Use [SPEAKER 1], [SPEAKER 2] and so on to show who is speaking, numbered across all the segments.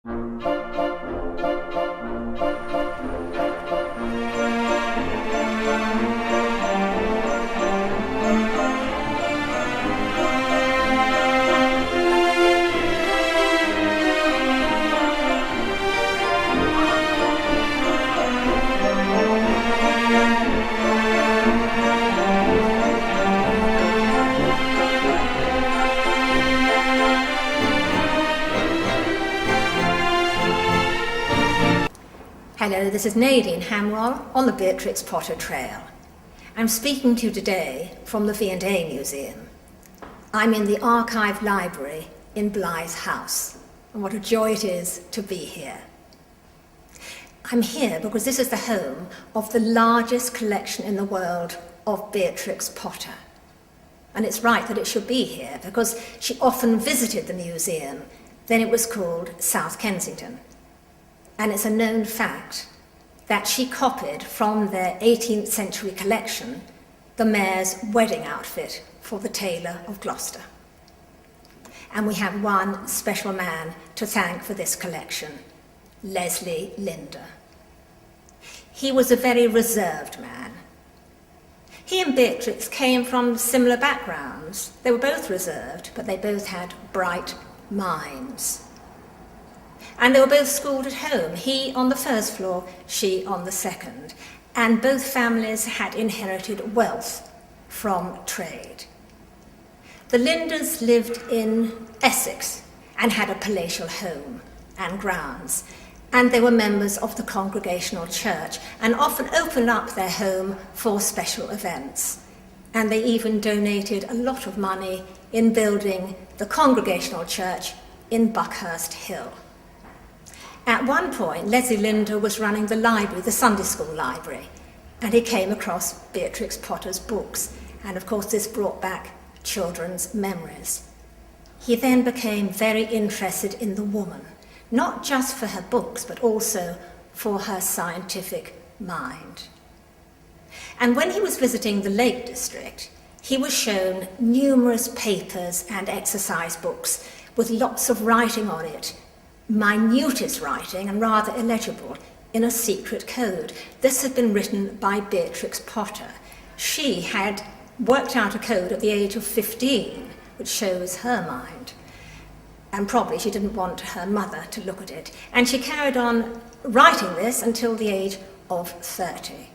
[SPEAKER 1] Hello, this is Nadine Hamwell on the Beatrix Potter Trail. I'm speaking to you today from the V&A Museum. I'm in the archive library in Blythe House, and what a joy it is to be here. I'm here because this is the home of the largest collection in the world of Beatrix Potter. And it's right that it should be here because she often visited the museum. Then it was called South Kensington. And it's a known fact that she copied from their 18th century collection the mayor's wedding outfit for the Tailor of Gloucester. And we have one special man to thank for this collection, Leslie Linder. He was a very reserved man. He and Beatrix came from similar backgrounds. They were both reserved, but they both had bright minds. And they were both schooled at home, he on the first floor, she on the second. And both families had inherited wealth from trade. The Linders lived in Essex and had a palatial home and grounds. And they were members of the Congregational Church and often opened up their home for special events. And they even donated a lot of money in building the Congregational Church in Buckhurst Hill. At one point, Leslie Linder was running the library, the Sunday school library, and he came across Beatrix Potter's books, and of course this brought back children's memories. He then became very interested in the woman, not just for her books, but also for her scientific mind. And when he was visiting the Lake District, he was shown numerous papers and exercise books with lots of writing on it, minutest writing and rather illegible, in a secret code. This had been written by Beatrix Potter. She had worked out a code at the age of 15, which shows her mind. And probably she didn't want her mother to look at it. And she carried on writing this until the age of 30.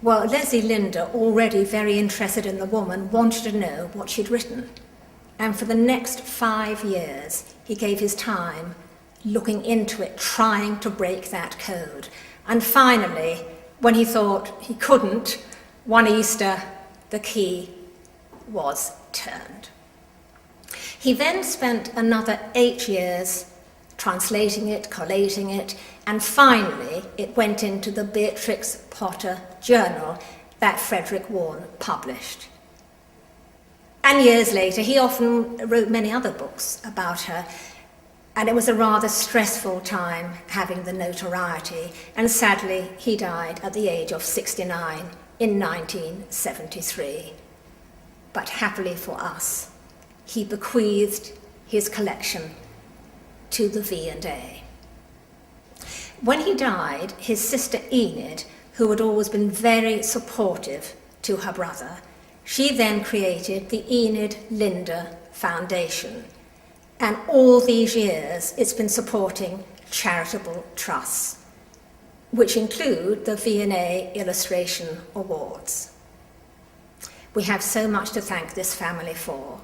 [SPEAKER 1] Well, Leslie Linder, already very interested in the woman, wanted to know what she'd written. And for the next 5 years, he gave his time looking into it, trying to break that code. And finally, when he thought he couldn't, one Easter, the key was turned. He then spent another 8 years translating it, collating it, and finally it went into the Beatrix Potter Journal that Frederick Warne published. And years later, he often wrote many other books about her, and it was a rather stressful time having the notoriety, and sadly, he died at the age of 69 in 1973. But happily for us, he bequeathed his collection to the V&A. When he died, his sister Enid, who had always been very supportive to her brother, she then created the Enid Linder Foundation. And all these years, it's been supporting charitable trusts, which include the V&A Illustration Awards. We have so much to thank this family for.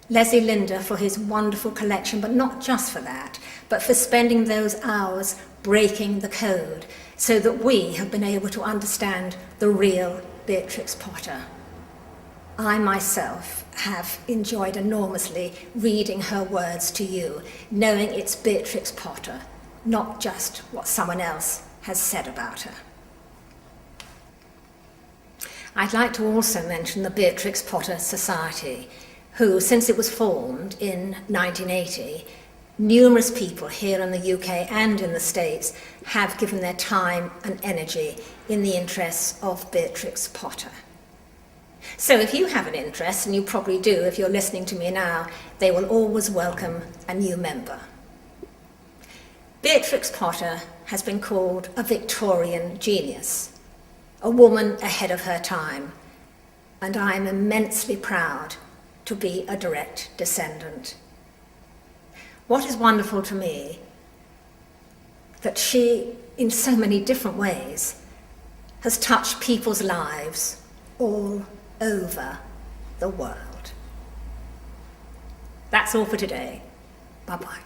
[SPEAKER 1] Leslie Linder for his wonderful collection, but not just for that, but for spending those hours breaking the code so that we have been able to understand the real Beatrix Potter. I myself have enjoyed enormously reading her words to you, knowing it's Beatrix Potter, not just what someone else has said about her. I'd like to also mention the Beatrix Potter Society, who, since it was formed in 1980, numerous people here in the UK and in the States have given their time and energy in the interests of Beatrix Potter. So if you have an interest, and you probably do if you're listening to me now, they will always welcome a new member. Beatrix Potter has been called a Victorian genius, a woman ahead of her time, and I am immensely proud to be a direct descendant. What is wonderful to me, that she, in so many different ways, has touched people's lives all over the world. That's all for today. Bye-bye.